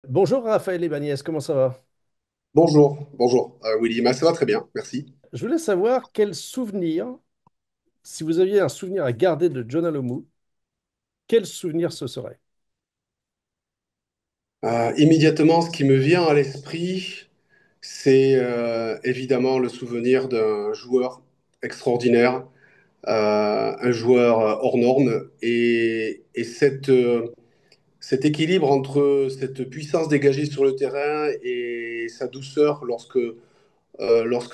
Bonjour Raphaël et Bagnès, comment ça va? Bonjour, Willy. Ça va très bien, merci. Je voulais savoir quel souvenir, si vous aviez un souvenir à garder de John Alomou, quel souvenir ce serait? Immédiatement, ce qui me vient à l'esprit, c'est évidemment le souvenir d'un joueur extraordinaire, un joueur hors norme, et cet équilibre entre cette puissance dégagée sur le terrain et sa douceur lorsque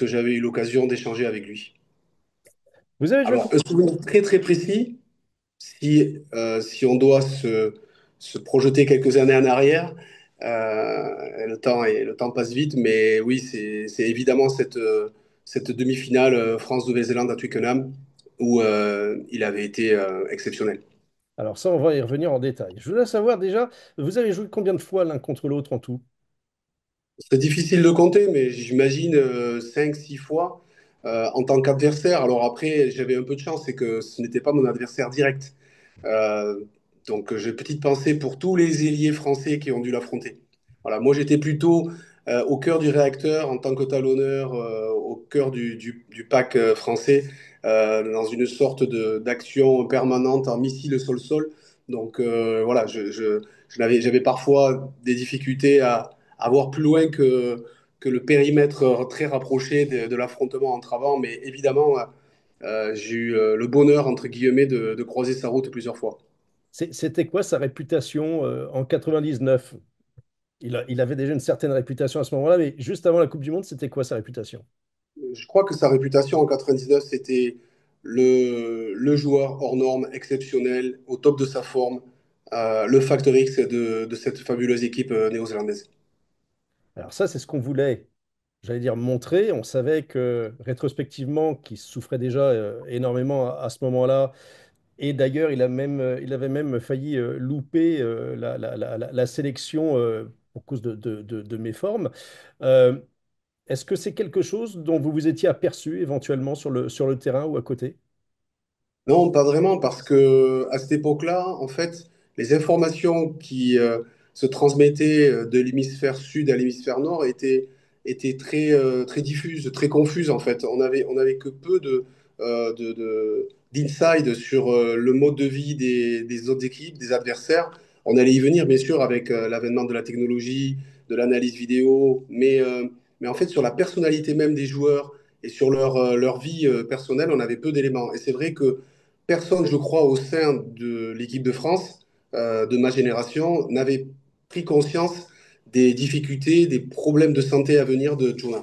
j'avais eu l'occasion d'échanger avec lui. Vous avez joué Alors, un souvenir très très précis. Si on doit se projeter quelques années en arrière, le temps passe vite, mais oui, c'est évidemment cette demi-finale France-Nouvelle-Zélande à Twickenham où il avait été exceptionnel. Alors ça, on va y revenir en détail. Je voulais savoir déjà, vous avez joué combien de fois l'un contre l'autre en tout? C'est difficile de compter, mais j'imagine 5, 6 fois en tant qu'adversaire. Alors après, j'avais un peu de chance, c'est que ce n'était pas mon adversaire direct. Euh, donc j'ai petite pensée pour tous les ailiers français qui ont dû l'affronter. Voilà, moi j'étais plutôt au cœur du réacteur en tant que talonneur, au cœur du pack français, dans une sorte d'action permanente en missile sol-sol. Donc voilà, j'avais parfois des difficultés à voir plus loin que le périmètre très rapproché de l'affrontement entre avant, mais évidemment, j'ai eu le bonheur, entre guillemets, de croiser sa route plusieurs fois. C'était quoi sa réputation en 99? Il avait déjà une certaine réputation à ce moment-là, mais juste avant la Coupe du Monde, c'était quoi sa réputation? Je crois que sa réputation en 99, c'était le joueur hors norme, exceptionnel, au top de sa forme, le facteur X de cette fabuleuse équipe néo-zélandaise. Alors ça, c'est ce qu'on voulait, j'allais dire, montrer. On savait que rétrospectivement, qu'il souffrait déjà énormément à ce moment-là. Et d'ailleurs, il avait même failli louper la sélection pour cause de méformes. Euh, Est-ce que c'est quelque chose dont vous vous étiez aperçu éventuellement sur le terrain ou à côté? Non, pas vraiment, parce que à cette époque-là, en fait, les informations qui se transmettaient de l'hémisphère sud à l'hémisphère nord étaient très diffuses, très confuses, en fait. On avait que peu d'insight sur le mode de vie des autres équipes, des adversaires. On allait y venir, bien sûr, avec l'avènement de la technologie, de l'analyse vidéo, mais en fait, sur la personnalité même des joueurs et sur leur vie personnelle, on avait peu d'éléments. Et c'est vrai que personne, je crois, au sein de l'équipe de France, de ma génération, n'avait pris conscience des difficultés, des problèmes de santé à venir de Juna.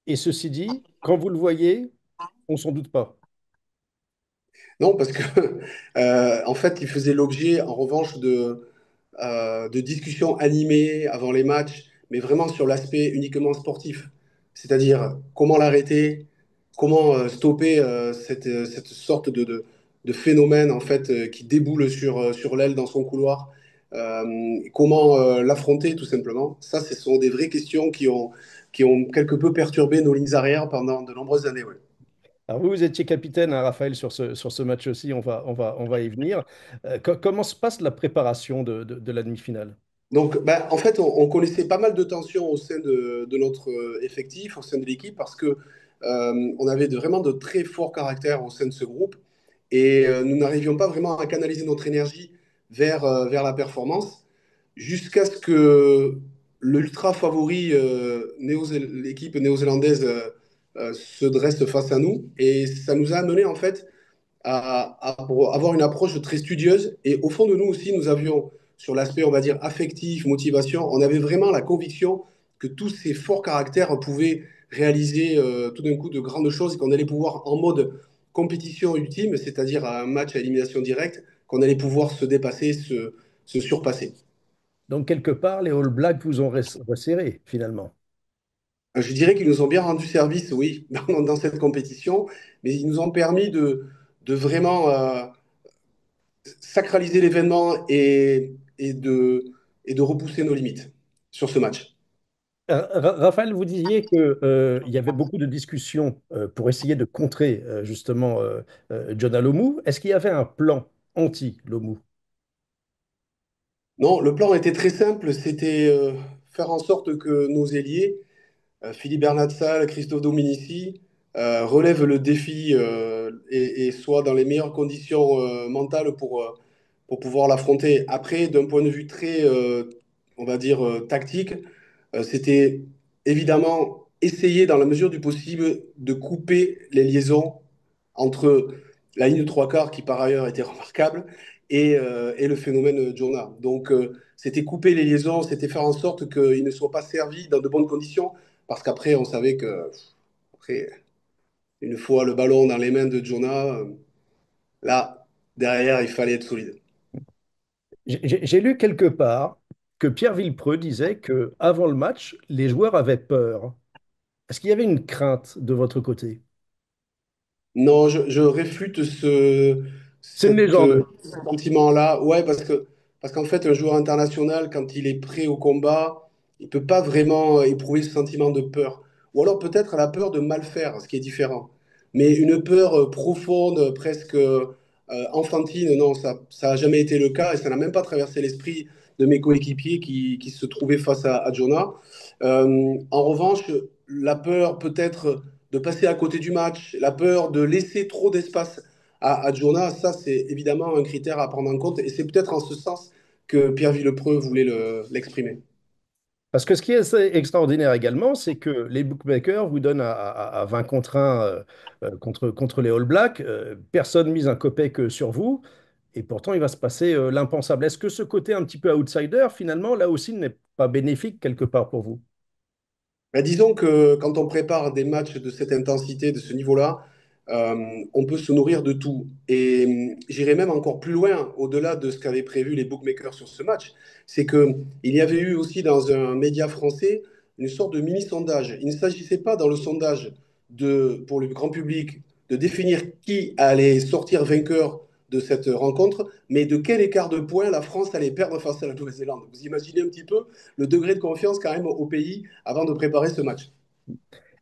Et ceci dit, quand vous le voyez, on s'en doute pas. Non, parce que en fait, il faisait l'objet, en revanche, de discussions animées avant les matchs, mais vraiment sur l'aspect uniquement sportif. C'est-à-dire comment l'arrêter, comment stopper cette sorte de phénomène en fait qui déboule sur l'aile dans son couloir. Comment l'affronter tout simplement. Ça, ce sont des vraies questions qui ont quelque peu perturbé nos lignes arrière pendant de nombreuses années. Ouais. Alors vous, vous étiez capitaine, hein, Raphaël, sur ce match aussi, on va y venir. Comment se passe la préparation de la demi-finale? Donc, bah, en fait, on connaissait pas mal de tensions au sein de notre effectif, au sein de l'équipe, parce que on avait vraiment de très forts caractères au sein de ce groupe, et nous n'arrivions pas vraiment à canaliser notre énergie vers la performance, jusqu'à ce que l'ultra favori, l'équipe néo-zélandaise, se dresse face à nous, et ça nous a amené en fait pour avoir une approche très studieuse. Et au fond de nous aussi, nous avions, sur l'aspect, on va dire, affectif, motivation, on avait vraiment la conviction que tous ces forts caractères pouvaient réaliser tout d'un coup de grandes choses et qu'on allait pouvoir, en mode compétition ultime, c'est-à-dire un match à élimination directe, qu'on allait pouvoir se dépasser, se surpasser. Donc, quelque part, les All Blacks vous ont resserré, finalement. Je dirais qu'ils nous ont bien rendu service, oui, dans cette compétition, mais ils nous ont permis de vraiment sacraliser l'événement et de repousser nos limites sur ce match. Raphaël, vous disiez que, il y avait beaucoup de discussions pour essayer de contrer justement John Alomou. Est-ce qu'il y avait un plan anti-Lomou? Non, le plan était très simple, c'était faire en sorte que nos ailiers, Philippe Bernat-Sall, Christophe Dominici, relèvent le défi et soient dans les meilleures conditions mentales pour pouvoir l'affronter. Après, d'un point de vue très, on va dire, tactique, c'était évidemment essayer, dans la mesure du possible, de couper les liaisons entre la ligne de trois quarts, qui par ailleurs était remarquable, et le phénomène Jonah. Donc, c'était couper les liaisons, c'était faire en sorte qu'il ne soit pas servi dans de bonnes conditions, parce qu'après, on savait que, après, une fois le ballon dans les mains de Jonah, là, derrière, il fallait être solide. J'ai lu quelque part que Pierre Villepreux disait que avant le match, les joueurs avaient peur. Est-ce qu'il y avait une crainte de votre côté? Non, je réfute C'est une légende. ce sentiment-là. Ouais, parce qu'en fait, un joueur international, quand il est prêt au combat, il peut pas vraiment éprouver ce sentiment de peur. Ou alors peut-être la peur de mal faire, ce qui est différent. Mais une peur profonde, presque enfantine, non, ça a jamais été le cas et ça n'a même pas traversé l'esprit de mes coéquipiers qui se trouvaient face à Jonah. En revanche, la peur peut-être de passer à côté du match, la peur de laisser trop d'espace à Jonah, ça c'est évidemment un critère à prendre en compte et c'est peut-être en ce sens que Pierre Villepreux voulait l'exprimer. Parce que ce qui est assez extraordinaire également, c'est que les bookmakers vous donnent à 20 contre 1 contre les All Blacks. Personne mise un copec sur vous. Et pourtant, il va se passer l'impensable. Est-ce que ce côté un petit peu outsider, finalement, là aussi, n'est pas bénéfique quelque part pour vous? Ben, disons que quand on prépare des matchs de cette intensité, de ce niveau-là, on peut se nourrir de tout. Et j'irai même encore plus loin, au-delà de ce qu'avaient prévu les bookmakers sur ce match. C'est que il y avait eu aussi dans un média français une sorte de mini-sondage. Il ne s'agissait pas dans le sondage pour le grand public de définir qui allait sortir vainqueur de cette rencontre, mais de quel écart de points la France allait perdre face à la Nouvelle-Zélande. Vous imaginez un petit peu le degré de confiance quand même au pays avant de préparer ce match.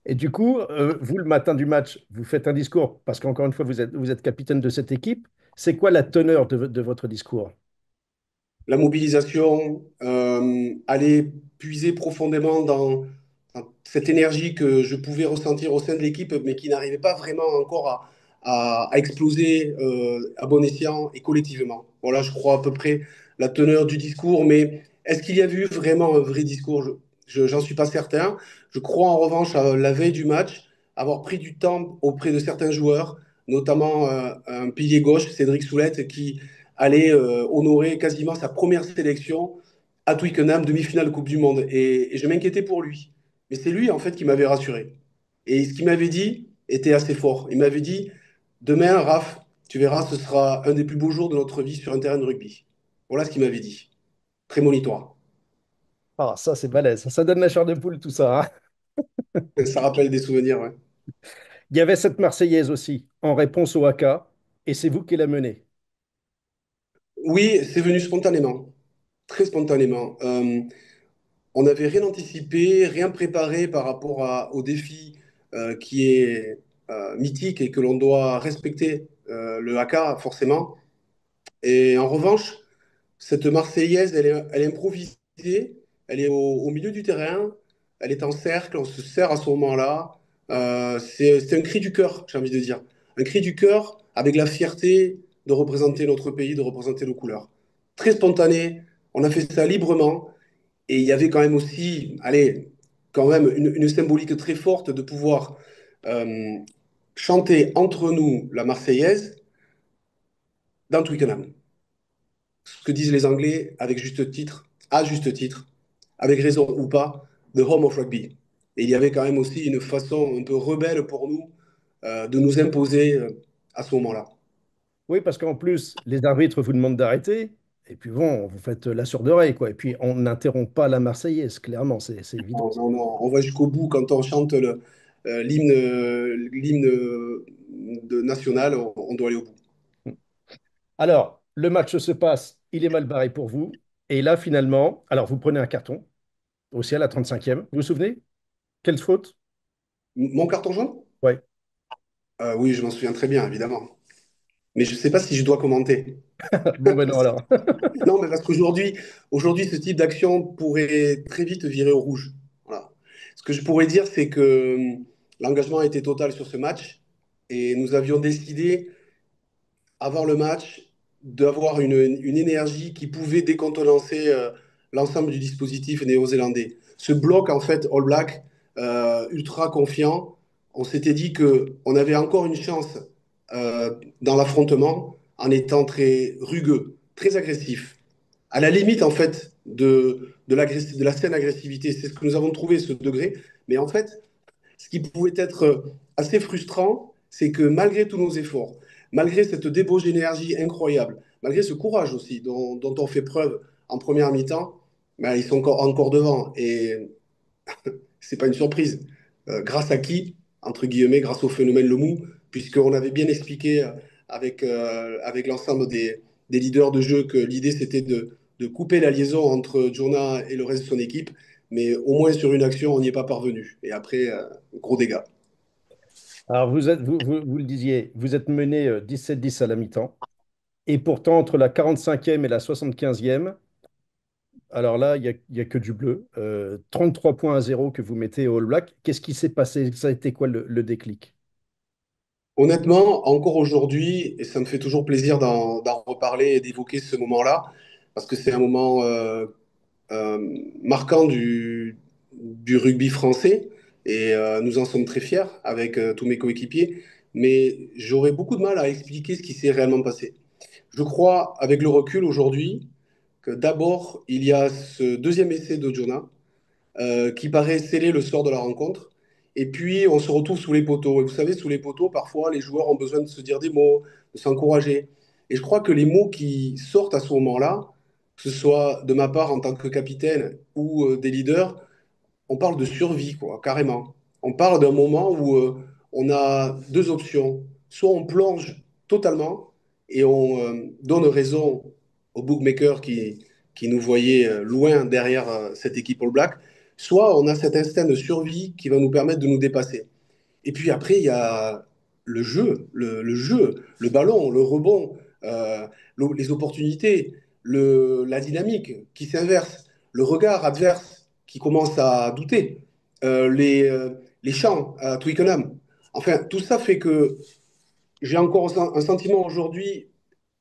Et du coup, vous, le matin du match, vous faites un discours, parce qu'encore une fois, vous êtes capitaine de cette équipe. C'est quoi la teneur de votre discours? La mobilisation, aller puiser profondément dans cette énergie que je pouvais ressentir au sein de l'équipe, mais qui n'arrivait pas vraiment encore à exploser à bon escient et collectivement. Voilà, je crois à peu près la teneur du discours, mais est-ce qu'il y a eu vraiment un vrai discours? J'en suis pas certain. Je crois en revanche à la veille du match, avoir pris du temps auprès de certains joueurs, notamment un pilier gauche, Cédric Soulette, qui allait honorer quasiment sa première sélection à Twickenham, demi-finale Coupe du Monde. Et je m'inquiétais pour lui. Mais c'est lui, en fait, qui m'avait rassuré. Et ce qu'il m'avait dit était assez fort. Il m'avait dit, demain, Raph, tu verras, ce sera un des plus beaux jours de notre vie sur un terrain de rugby. Voilà ce qu'il m'avait dit. Prémonitoire. Ah, ça, c'est balèze. Ça donne la chair de poule, tout ça, hein. Ça rappelle des souvenirs, ouais. Il y avait cette Marseillaise aussi, en réponse au haka, et c'est vous qui la menée. Oui, c'est venu spontanément, très spontanément. On n'avait rien anticipé, rien préparé par rapport au défi qui est mythique et que l'on doit respecter, le haka forcément. Et en revanche, cette Marseillaise, elle est improvisée, elle est au milieu du terrain, elle est en cercle, on se sert à ce moment-là. C'est un cri du cœur, j'ai envie de dire. Un cri du cœur avec la fierté de représenter notre pays, de représenter nos couleurs. Très spontané, on a fait ça librement. Et il y avait quand même aussi, allez, quand même une symbolique très forte de pouvoir euh, chanter entre nous la Marseillaise dans Twickenham. Ce que disent les Anglais avec juste titre, à juste titre, avec raison ou pas, The Home of Rugby. Et il y avait quand même aussi une façon un peu rebelle pour nous de nous imposer à ce moment-là. Oui, parce qu'en plus, les arbitres vous demandent d'arrêter, et puis bon, vous faites la sourde oreille, quoi. Et puis, on n'interrompt pas la Marseillaise, clairement, c'est évident. On va jusqu'au bout quand on chante l'hymne national, on doit aller au bout. Alors, le match se passe, il est mal barré pour vous, et là, finalement, alors vous prenez un carton, aussi à la 35e, vous vous souvenez? Quelle faute? Mon carton jaune? Ouais. Oui, je m'en souviens très bien, évidemment. mais je ne sais pas si je dois commenter. Bon, ben non, alors. Non, mais parce qu'aujourd'hui, ce type d'action pourrait très vite virer au rouge. Voilà. Ce que je pourrais dire, c'est que l'engagement a été total sur ce match et nous avions décidé avant le match d'avoir une énergie qui pouvait décontenancer l'ensemble du dispositif néo-zélandais. Ce bloc, en fait, All Black, ultra confiant, on s'était dit que on avait encore une chance dans l'affrontement en étant très rugueux, très agressif, à la limite, en fait, de la saine agressivité. C'est ce que nous avons trouvé, ce degré. Mais en fait, ce qui pouvait être assez frustrant, c'est que malgré tous nos efforts, malgré cette débauche d'énergie incroyable, malgré ce courage aussi dont on fait preuve en première mi-temps, ben, ils sont encore devant. Et c'est pas une surprise. Grâce à qui? Entre guillemets, grâce au phénomène Le Mou, puisqu'on avait bien expliqué avec l'ensemble des leaders de jeu que l'idée c'était de couper la liaison entre Jonah et le reste de son équipe, mais au moins sur une action, on n'y est pas parvenu. Et après, gros dégâts. Alors, vous le disiez, vous êtes mené 17-10 à la mi-temps. Et pourtant, entre la 45e et la 75e, alors là, il y a que du bleu. 33 points à zéro que vous mettez au All Black. Qu'est-ce qui s'est passé? Ça a été quoi le déclic? Honnêtement, encore aujourd'hui, et ça me fait toujours plaisir d'en reparler et d'évoquer ce moment-là, parce que c'est un moment marquant du rugby français, et nous en sommes très fiers avec tous mes coéquipiers, mais j'aurais beaucoup de mal à expliquer ce qui s'est réellement passé. Je crois, avec le recul aujourd'hui, que d'abord, il y a ce deuxième essai de Jonah, qui paraît sceller le sort de la rencontre. Et puis, on se retrouve sous les poteaux. Et vous savez, sous les poteaux, parfois, les joueurs ont besoin de se dire des mots, de s'encourager. Et je crois que les mots qui sortent à ce moment-là, que ce soit de ma part en tant que capitaine ou des leaders, on parle de survie, quoi, carrément. On parle d'un moment où on a deux options. Soit on plonge totalement et on donne raison aux bookmakers qui nous voyaient loin derrière cette équipe All Black, soit on a cet instinct de survie qui va nous permettre de nous dépasser. Et puis après, il y a le jeu, le ballon, le rebond, les opportunités, la dynamique qui s'inverse, le regard adverse qui commence à douter, les chants à Twickenham. Enfin, tout ça fait que j'ai encore un sentiment aujourd'hui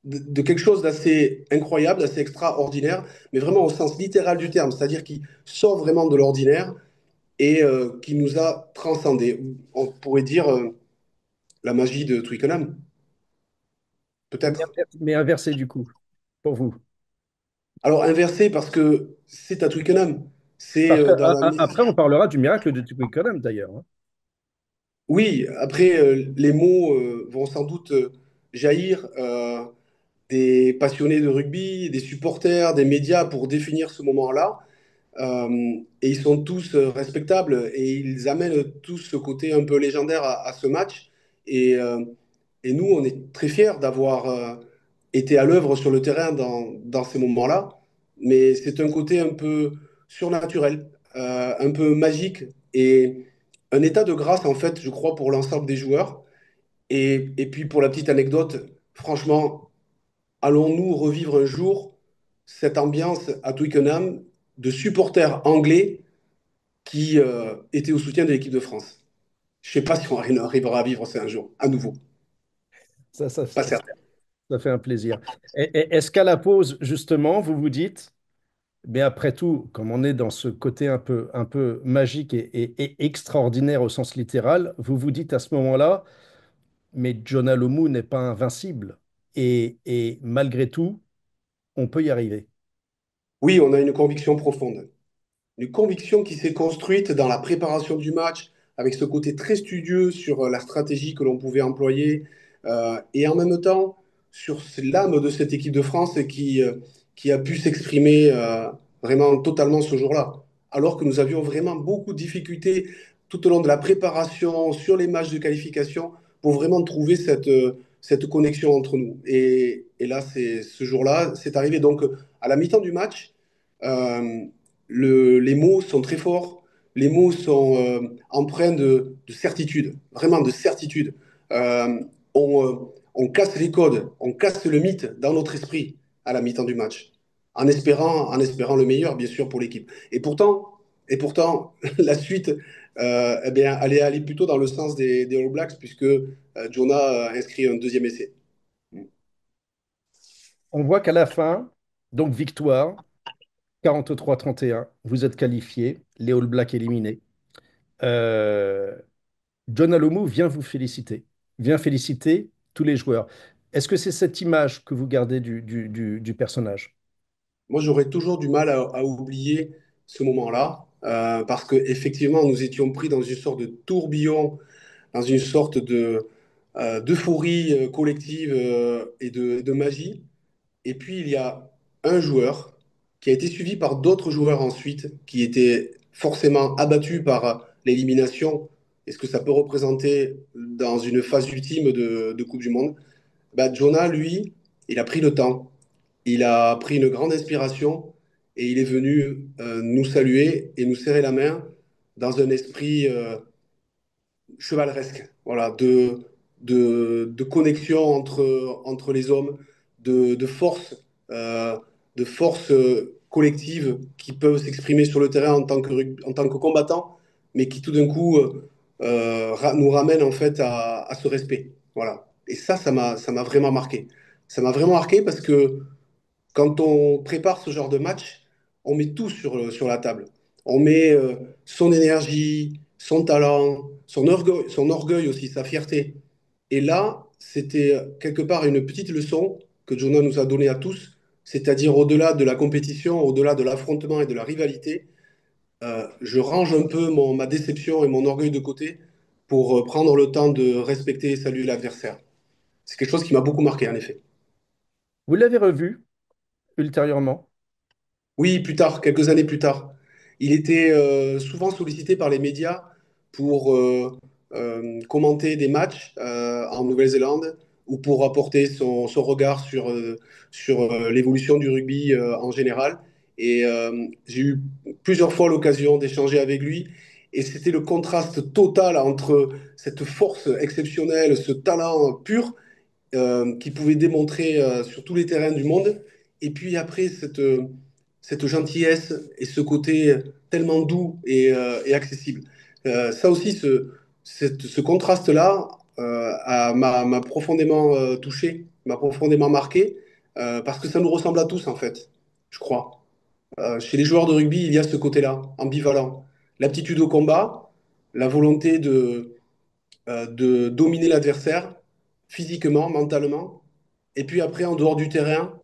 de quelque chose d'assez incroyable, d'assez extraordinaire, mais vraiment au sens littéral du terme, c'est-à-dire qui sort vraiment de l'ordinaire et qui nous a transcendés. On pourrait dire la magie de Twickenham, peut-être. Mais inversé du coup, pour vous. Alors inversé parce que c'est à Twickenham. C'est Parce que, dans la après, on parlera du miracle de Twickenham d'ailleurs, hein. Oui, après les mots vont sans doute jaillir des passionnés de rugby, des supporters, des médias pour définir ce moment-là. Et ils sont tous respectables et ils amènent tous ce côté un peu légendaire à ce match. Et, euh, et nous, on est très fiers d'avoir été à l'œuvre sur le terrain dans ces moments-là. Mais c'est un côté un peu surnaturel, un peu magique et un état de grâce, en fait, je crois, pour l'ensemble des joueurs. Et puis pour la petite anecdote, franchement, allons-nous revivre un jour cette ambiance à Twickenham de supporters anglais qui étaient au soutien de l'équipe de France? Je ne sais pas si on arrivera à vivre ça un jour, à nouveau. Ça, ça, Pas ça, certain. ça fait un plaisir. Est-ce qu'à la pause, justement, vous vous dites, mais après tout, comme on est dans ce côté un peu magique et extraordinaire au sens littéral, vous vous dites à ce moment-là, mais Jonah Lomu n'est pas invincible. Et malgré tout, on peut y arriver. Oui, on a une conviction profonde. Une conviction qui s'est construite dans la préparation du match, avec ce côté très studieux sur la stratégie que l'on pouvait employer, et en même temps sur l'âme de cette équipe de France qui a pu s'exprimer vraiment totalement ce jour-là. Alors que nous avions vraiment beaucoup de difficultés tout au long de la préparation, sur les matchs de qualification, pour vraiment trouver cette connexion entre nous. Et là, ce jour-là, c'est arrivé. Donc, à la mi-temps du match, euh, les mots sont très forts, les mots sont empreints de certitude, vraiment de certitude. Euh, on, euh, on casse les codes, on casse le mythe dans notre esprit à la mi-temps du match, en espérant le meilleur, bien sûr, pour l'équipe. Et pourtant, la suite, eh bien, elle est allée plutôt dans le sens des All Blacks, puisque Jonah a inscrit un deuxième essai. On voit qu'à la fin, donc victoire, 43-31, vous êtes qualifié, les All Blacks éliminés. Euh, John Alomu vient vous féliciter, vient féliciter tous les joueurs. Est-ce que c'est cette image que vous gardez du personnage? Moi, j'aurais toujours du mal à oublier ce moment-là, parce qu'effectivement, nous étions pris dans une sorte de tourbillon, dans une sorte d'euphorie collective et de magie. Et puis, il y a un joueur qui a été suivi par d'autres joueurs ensuite, qui étaient forcément abattus par l'élimination et ce que ça peut représenter dans une phase ultime de Coupe du Monde. Bah, Jonah, lui, il a pris le temps, il a pris une grande inspiration et il est venu nous saluer et nous serrer la main dans un esprit chevaleresque, voilà, de connexion entre les hommes, de force, euh, de force collective qui peuvent s'exprimer sur le terrain en tant que combattants, mais qui tout d'un coup nous ramènent en fait à ce respect. Voilà. Et ça m'a vraiment marqué. Ça m'a vraiment marqué parce que quand on prépare ce genre de match, on met tout sur la table. On met son énergie, son talent, son orgueil aussi, sa fierté. Et là, c'était quelque part une petite leçon que Jonah nous a donnée à tous, c'est-à-dire au-delà de la compétition, au-delà de l'affrontement et de la rivalité, je range un peu ma déception et mon orgueil de côté pour prendre le temps de respecter et saluer l'adversaire. C'est quelque chose qui m'a beaucoup marqué, en effet. Vous l'avez revu ultérieurement. Oui, plus tard, quelques années plus tard. Il était souvent sollicité par les médias pour commenter des matchs en Nouvelle-Zélande ou pour apporter son regard sur l'évolution du rugby en général. Et j'ai eu plusieurs fois l'occasion d'échanger avec lui. Et c'était le contraste total entre cette force exceptionnelle, ce talent pur qu'il pouvait démontrer sur tous les terrains du monde. Et puis après, cette gentillesse et ce côté tellement doux et accessible. Ça aussi, ce contraste-là m'a profondément touché, m'a profondément marqué, parce que ça nous ressemble à tous, en fait, je crois. Chez les joueurs de rugby, il y a ce côté-là, ambivalent. L'aptitude au combat, la volonté de dominer l'adversaire physiquement, mentalement. Et puis après, en dehors du terrain,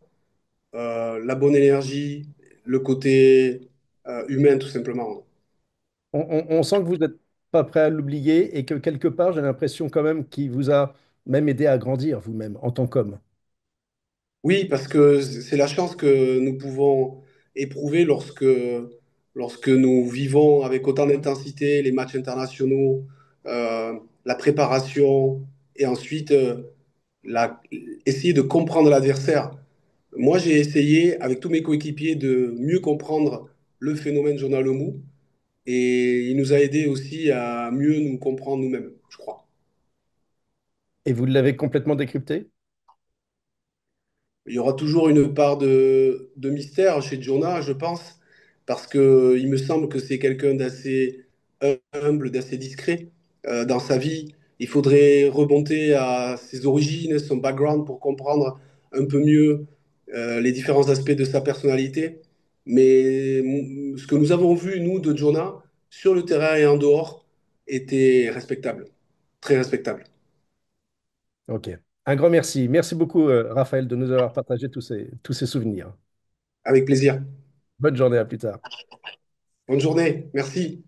la bonne énergie, le côté humain, tout simplement. On sent que vous n'êtes pas prêt à l'oublier et que quelque part, j'ai l'impression quand même qu'il vous a même aidé à grandir vous-même en tant qu'homme. Oui, parce que c'est la chance que nous pouvons éprouver lorsque nous vivons avec autant d'intensité les matchs internationaux, la préparation et ensuite la- essayer de comprendre l'adversaire. Moi, j'ai essayé, avec tous mes coéquipiers, de mieux comprendre le phénomène Jonah Lomou et il nous a aidé aussi à mieux nous comprendre nous-mêmes, je crois. Et vous l'avez complètement décrypté? Il y aura toujours une part de mystère chez Jonah, je pense, parce que il me semble que c'est quelqu'un d'assez humble, d'assez discret dans sa vie. Il faudrait remonter à ses origines, son background pour comprendre un peu mieux les différents aspects de sa personnalité. Mais ce que nous avons vu, nous, de Jonah, sur le terrain et en dehors, était respectable, très respectable. Ok. Un grand merci. Merci beaucoup, Raphaël, de nous avoir partagé tous ces souvenirs. Avec plaisir. Bonne journée, à plus tard. Bonne journée, merci.